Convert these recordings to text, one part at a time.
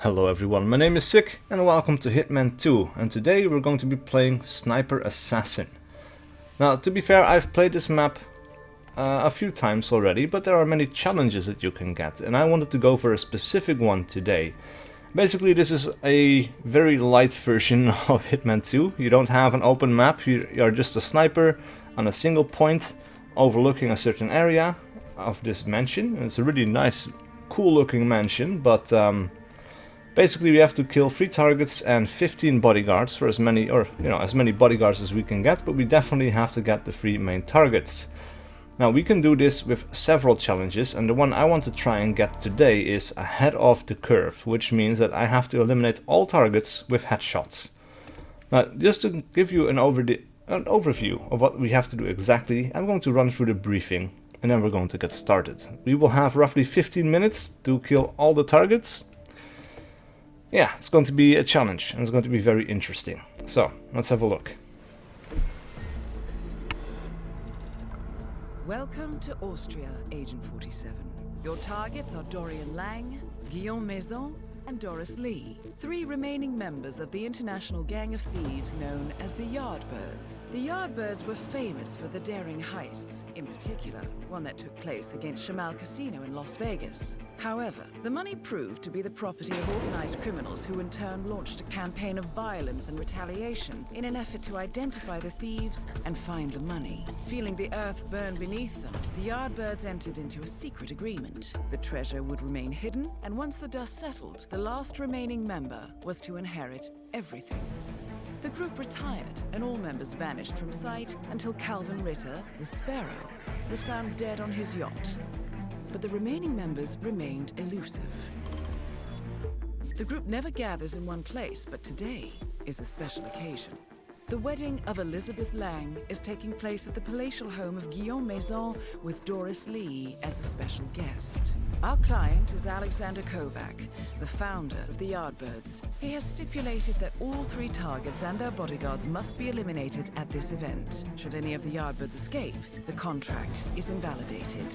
Hello everyone, my name is SiC and welcome to Hitman 2, and today we're going to be playing Sniper Assassin. Now, to be fair, I've played this map a few times already, but there are many challenges that you can get, and I wanted to go for a specific one today. Basically, this is a very light version of Hitman 2. You don't have an open map, you are just a sniper on a single point overlooking a certain area of this mansion. And it's a really nice, cool looking mansion, but basically we have to kill 3 targets and 15 bodyguards for as many bodyguards as we can get, but we definitely have to get the 3 main targets. Now we can do this with several challenges, and the one I want to try and get today is ahead of the curve, which means that I have to eliminate all targets with headshots. Now, just to give you an overview of what we have to do exactly, I'm going to run through the briefing and then we're going to get started. We will have roughly 15 minutes to kill all the targets. Yeah, it's going to be a challenge and it's going to be very interesting. So, let's have a look. Welcome to Austria, Agent 47. Your targets are Dorian Lang, Guillaume Maison, and Doris Lee, 3 remaining members of the international gang of thieves known as the Yardbirds. The Yardbirds were famous for the daring heists, in particular, one that took place against Shamal Casino in Las Vegas. However, the money proved to be the property of organized criminals who in turn launched a campaign of violence and retaliation in an effort to identify the thieves and find the money. Feeling the earth burn beneath them, the Yardbirds entered into a secret agreement. The treasure would remain hidden, and once the dust settled, the last remaining member was to inherit everything. The group retired, and all members vanished from sight until Calvin Ritter, the Sparrow, was found dead on his yacht. But the remaining members remained elusive. The group never gathers in one place, but today is a special occasion. The wedding of Elizabeth Lang is taking place at the palatial home of Guillaume Maison with Doris Lee as a special guest. Our client is Alexander Kovac, the founder of the Yardbirds. He has stipulated that all 3 targets and their bodyguards must be eliminated at this event. Should any of the Yardbirds escape, the contract is invalidated.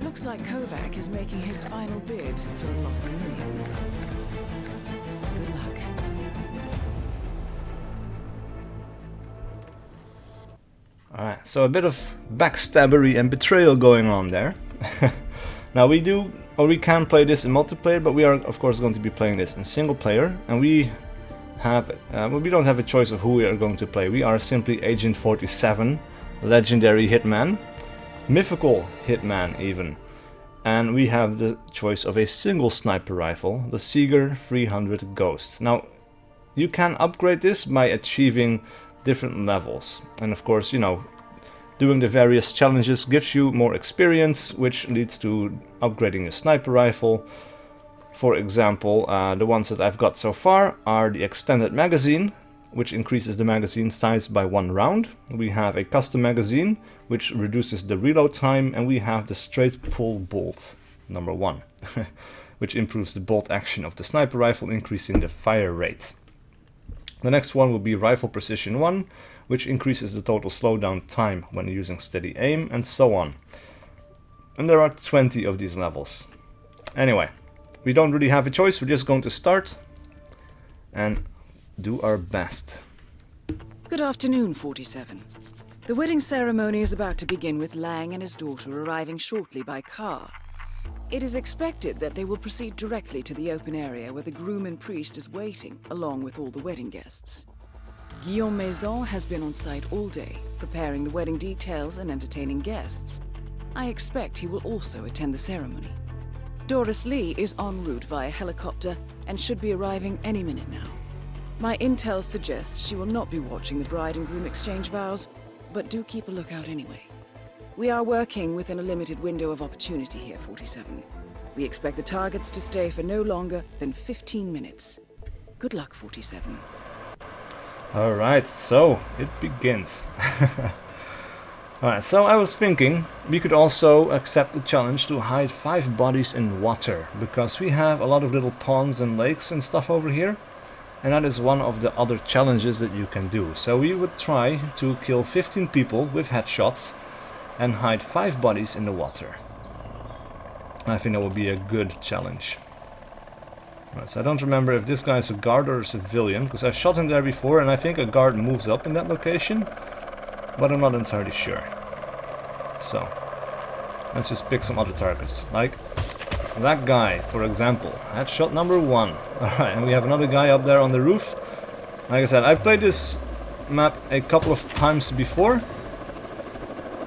Looks like Kovac is making his final bid for the lost millions. Good luck. Alright, so a bit of backstabbery and betrayal going on there. Now we can play this in multiplayer, but we are of course going to be playing this in single player, and we don't have a choice of who we are going to play. We are simply Agent 47, legendary hitman, mythical hitman even, and we have the choice of a single sniper rifle, the Seeger 300 Ghost. Now you can upgrade this by achieving different levels, and of course, doing the various challenges gives you more experience, which leads to upgrading a sniper rifle. For example, the ones that I've got so far are the extended magazine, which increases the magazine size by 1 round. We have a custom magazine, which reduces the reload time, and we have the straight pull bolt number 1, which improves the bolt action of the sniper rifle, increasing the fire rate. The next one will be Rifle Precision 1, which increases the total slowdown time when using steady aim, and so on. And there are 20 of these levels. Anyway, we don't really have a choice, we're just going to start and do our best. Good afternoon, 47. The wedding ceremony is about to begin with Lang and his daughter arriving shortly by car. It is expected that they will proceed directly to the open area where the groom and priest is waiting, along with all the wedding guests. Guillaume Maison has been on site all day, preparing the wedding details and entertaining guests. I expect he will also attend the ceremony. Doris Lee is en route via helicopter and should be arriving any minute now. My intel suggests she will not be watching the bride and groom exchange vows, but do keep a lookout anyway. We are working within a limited window of opportunity here, 47. We expect the targets to stay for no longer than 15 minutes. Good luck, 47. Alright, so it begins. Alright, so I was thinking we could also accept the challenge to hide 5 bodies in water, because we have a lot of little ponds and lakes and stuff over here, and that is one of the other challenges that you can do. So we would try to kill 15 people with headshots and hide 5 bodies in the water. I think that would be a good challenge. Right, so I don't remember if this guy is a guard or a civilian, because I shot him there before, and I think a guard moves up in that location, but I'm not entirely sure. So, let's just pick some other targets, like that guy, for example. That's shot number 1. Alright, and we have another guy up there on the roof. Like I said, I've played this map a couple of times before,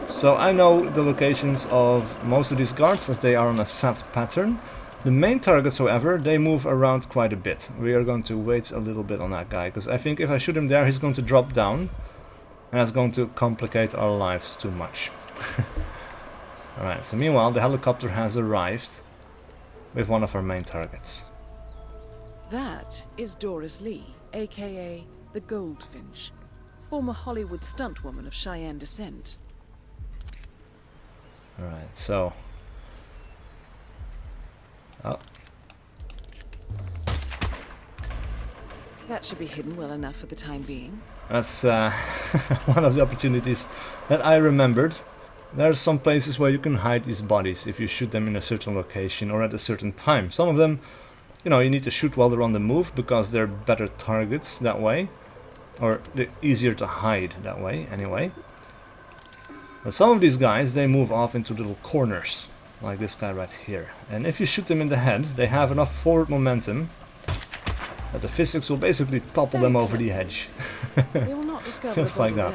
so I know the locations of most of these guards, as they are on a set pattern. The main targets, however, they move around quite a bit. We are going to wait a little bit on that guy, because I think if I shoot him there, he's going to drop down, and that's going to complicate our lives too much. Alright, so meanwhile, the helicopter has arrived with one of our main targets. That is Doris Lee, aka the Goldfinch, former Hollywood stuntwoman of Cheyenne descent. Alright, so... Oh. That should be hidden well enough for the time being. That's one of the opportunities that I remembered. There are some places where you can hide these bodies if you shoot them in a certain location or at a certain time. Some of them, you know, you need to shoot while they're on the move because they're better targets that way. Or they're easier to hide that way, anyway. But some of these guys, they move off into little corners, like this guy right here. And if you shoot them in the head, they have enough forward momentum that the physics will basically topple them over the edge. They will not discover Just like that.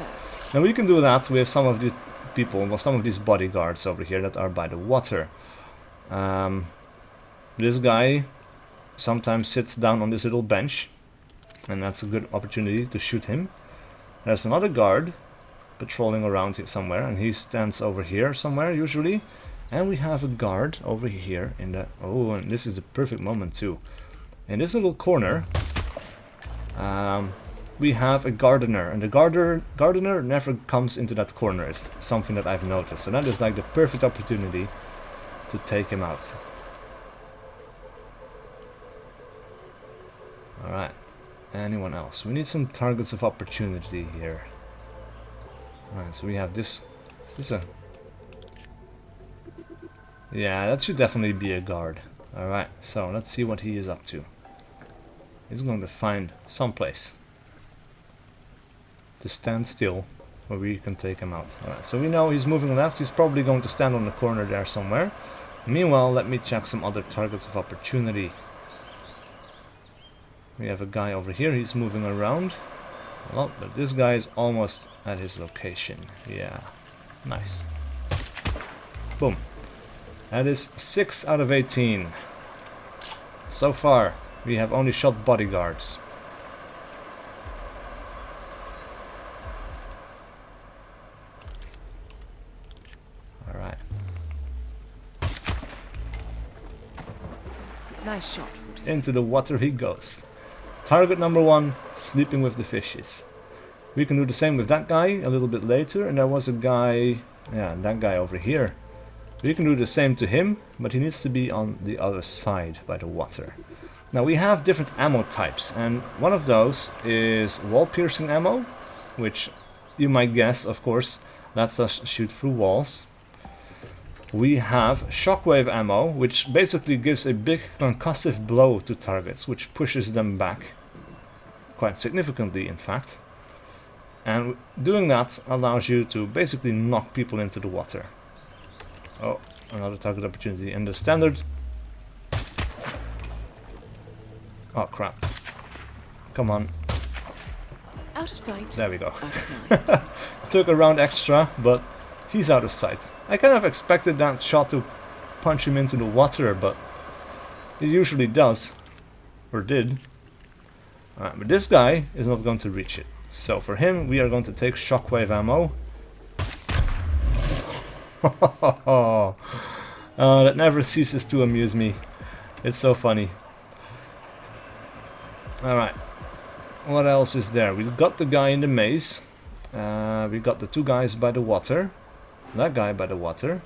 And we can do that with some of the people, well, some of these bodyguards over here that are by the water. This guy sometimes sits down on this little bench, and that's a good opportunity to shoot him. There's another guard patrolling around here somewhere, and he stands over here somewhere usually. And we have a guard over here in the... Oh, and this is the perfect moment too. In this little corner, we have a gardener, and the gardener never comes into that corner. It's something that I've noticed, so that is like the perfect opportunity to take him out. Alright, anyone else? We need some targets of opportunity here. Alright, so we have this. Is this a... Yeah, that should definitely be a guard. Alright, so let's see what he is up to. He's going to find some place to stand still where we can take him out. Alright, so we know he's moving left. He's probably going to stand on the corner there somewhere. Meanwhile, let me check some other targets of opportunity. We have a guy over here. He's moving around. Well, but this guy is almost at his location. Yeah, nice. Boom. That is 6 out of 18. So far, we have only shot bodyguards. Alright. Nice shot, 47. Into the water he goes. Target number 1, sleeping with the fishes. We can do the same with that guy a little bit later. And there was a guy, yeah, that guy over here. We can do the same to him, but he needs to be on the other side by the water. Now we have different ammo types, and one of those is wall-piercing ammo, which you might guess, of course, lets us shoot through walls. We have shockwave ammo, which basically gives a big concussive blow to targets, which pushes them back quite significantly, in fact. And doing that allows you to basically knock people into the water. Oh, another target opportunity in the standard. Oh crap. Come on. Out of sight. There we go. Out of mind. Took a round extra, but he's out of sight. I kind of expected that shot to punch him into the water, but it usually does. Or did. Alright, but this guy is not going to reach it. So for him, we are going to take shockwave ammo. That never ceases to amuse me. It's so funny. Alright. What else is there? We got the guy in the maze. We got the two guys by the water. That guy by the water.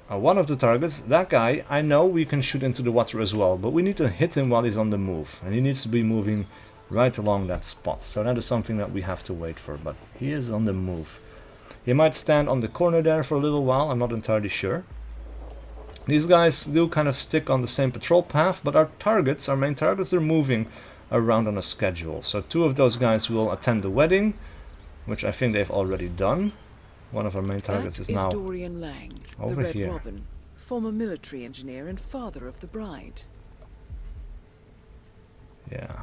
One of the targets, that guy, I know we can shoot into the water as well, but we need to hit him while he's on the move. And he needs to be moving right along that spot. So that is something that we have to wait for, but he is on the move. He might stand on the corner there for a little while, I'm not entirely sure. These guys do kind of stick on the same patrol path, but our targets, our main targets, they're moving around on a schedule. So 2 of those guys will attend the wedding, which I think they've already done. One of our main targets is now Dorian Lang, over the Red here. Robin, former military engineer and father of the bride. Yeah.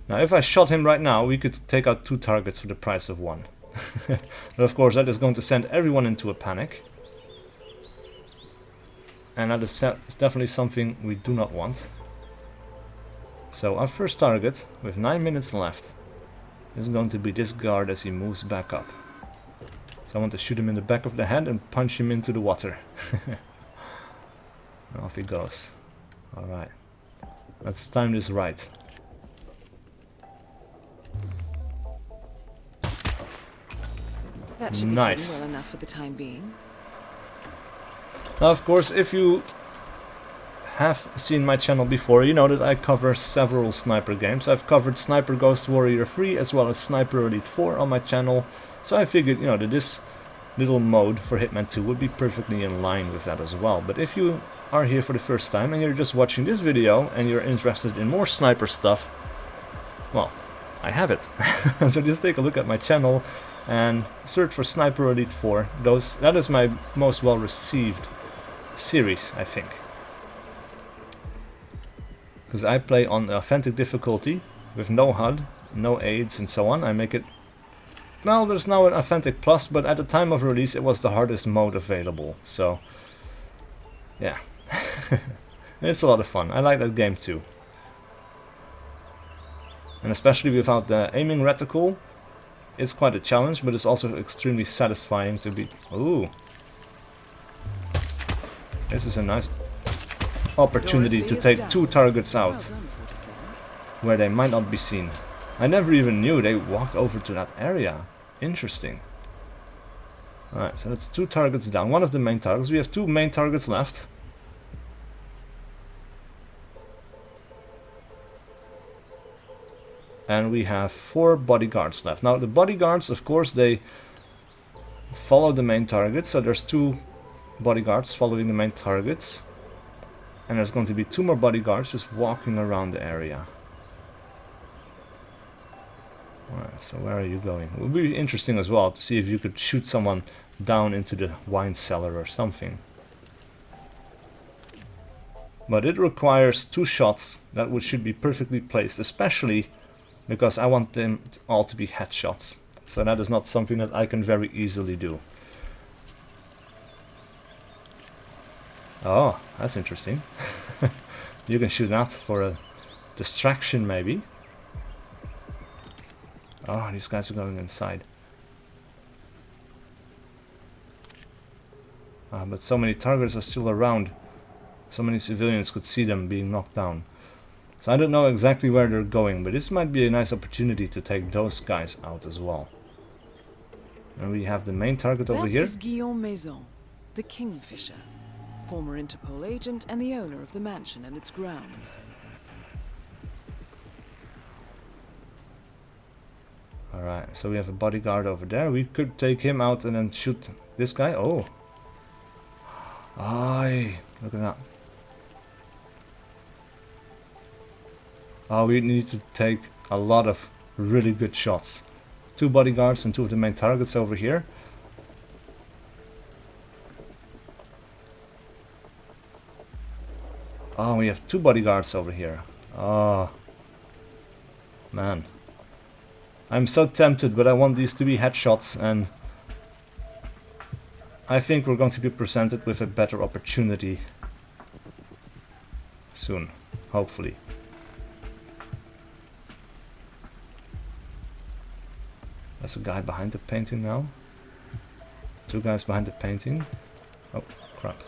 Now if I shot him right now, we could take out 2 targets for the price of 1. But of course that is going to send everyone into a panic. And that is definitely something we do not want. So our first target, with 9 minutes left, is going to be this guard as he moves back up. So I want to shoot him in the back of the head and punch him into the water. And off he goes. Alright. Let's time this right. That should be Nice. well enough for the time being. Now of course, if you have seen my channel before, you know that I cover several sniper games. I've covered Sniper Ghost Warrior 3 as well as Sniper Elite 4 on my channel. So I figured, you know, that this little mode for Hitman 2 would be perfectly in line with that as well. But if you are here for the first time and you're just watching this video and you're interested in more sniper stuff, well, I have it. So just take a look at my channel and search for Sniper Elite 4. That is my most well received series, I think. Because I play on authentic difficulty with no HUD, no aids and so on. I make it, well, there's now an authentic plus, but at the time of release it was the hardest mode available. So yeah. It's a lot of fun. I like that game too. And especially without the aiming reticle, it's quite a challenge, but it's also extremely satisfying to be... Ooh. This is a nice opportunity to take 2 targets out where they might not be seen. I never even knew they walked over to that area. Interesting. Alright, so that's 2 targets down. One of the main targets. We have 2 main targets left. And we have 4 bodyguards left. Now the bodyguards, of course, they follow the main target. So there's 2 bodyguards following the main targets. And there's going to be 2 more bodyguards just walking around the area. Alright, so where are you going? It would be interesting as well to see if you could shoot someone down into the wine cellar or something. But it requires 2 shots that should be perfectly placed, especially because I want them all to be headshots. So that is not something that I can very easily do. Oh, that's interesting. You can shoot that for a distraction maybe. Oh, these guys are going inside. But so many targets are still around. So many civilians could see them being knocked down. So I don't know exactly where they're going, but this might be a nice opportunity to take those guys out as well. And we have the main target over here. That is Guillaume Maison, the Kingfisher, former Interpol agent and the owner of the mansion and its grounds. Alright, so we have a bodyguard over there. We could take him out and then shoot this guy. Oh. Aye, look at that. Oh, we need to take a lot of really good shots. 2 bodyguards and 2 of the main targets over here. Oh, we have 2 bodyguards over here. Oh. Man. I'm so tempted, but I want these to be headshots, and I think we're going to be presented with a better opportunity soon, hopefully. There's a guy behind the painting now. 2 guys behind the painting. Oh, crap.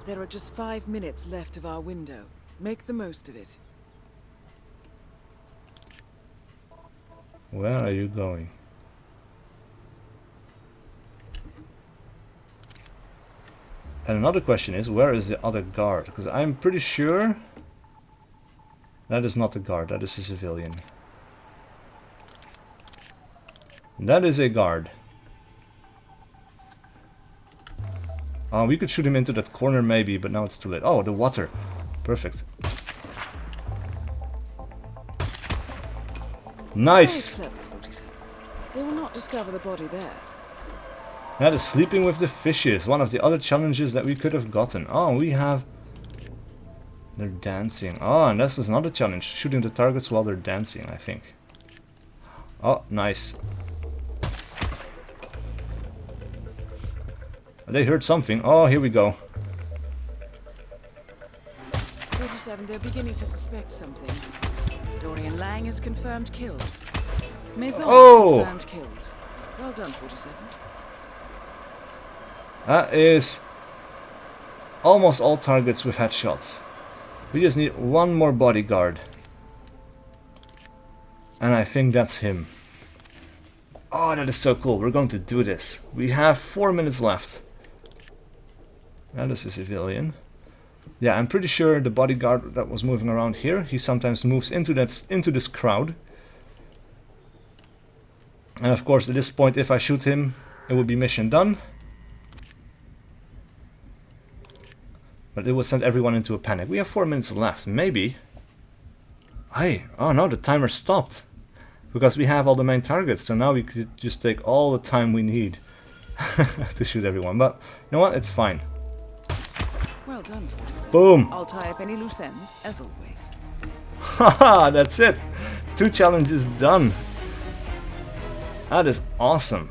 There are just 5 minutes left of our window. Make the most of it. Where are you going? And another question is, where is the other guard? Because I'm pretty sure That is not a guard, that is a civilian. That is a guard. Oh, we could shoot him into that corner maybe, but now it's too late. Oh, the water. Perfect. Nice! Very clever, 47. They will not discover the body there. That is sleeping with the fishes. One of the other challenges that we could have gotten. Oh, we have... They're dancing. Oh, and this is another challenge. Shooting the targets while they're dancing, I think. Oh, nice. They heard something. Oh, here we go. 47, they're beginning to suspect something. Dorian Lang is confirmed killed. Maison is confirmed killed. Well done, 47. That is almost all targets with headshots. We just need one more bodyguard. And I think that's him. Oh, that is so cool. We're going to do this. We have 4 minutes left. That is a civilian. Yeah, I'm pretty sure the bodyguard that was moving around here, he sometimes moves into this crowd. And of course, at this point, if I shoot him, it would be mission done. But it would send everyone into a panic. We have 4 minutes left. Maybe. Hey, oh no, the timer stopped. Because we have all the main targets. So now we could just take all the time we need to shoot everyone. But you know what? It's fine. Well done, 47. Boom. I'll tie up any loose ends, as always. Haha, that's it. 2 challenges done. That is awesome.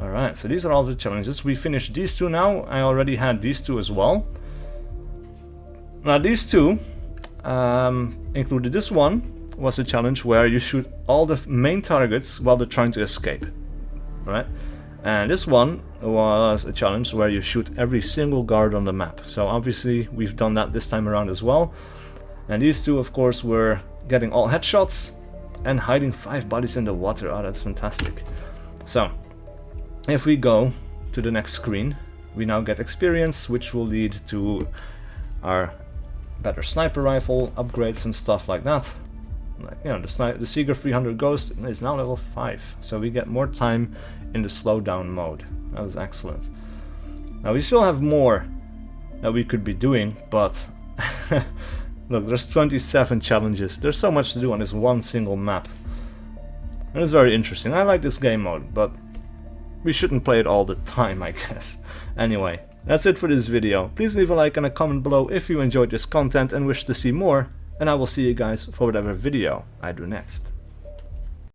Alright, so these are all the challenges. We finished these 2 now. I already had these 2 as well. Now these 2 included this one. Was a challenge where you shoot all the main targets while they're trying to escape. Right? And this one was a challenge where you shoot every single guard on the map. So obviously we've done that this time around as well. And these 2 of course were getting all headshots and hiding 5 bodies in the water. Oh, that's fantastic. So if we go to the next screen, we now get experience, which will lead to our better sniper rifle upgrades and stuff like that. You know, the Seeger 300 Ghost is now level 5, so we get more time in the slowdown mode. That was excellent. Now we still have more that we could be doing, but look, there's 27 challenges. There's so much to do on this one single map. And it's very interesting. I like this game mode, but we shouldn't play it all the time, I guess. Anyway, that's it for this video. Please leave a like and a comment below if you enjoyed this content and wish to see more. And I will see you guys for whatever video I do next.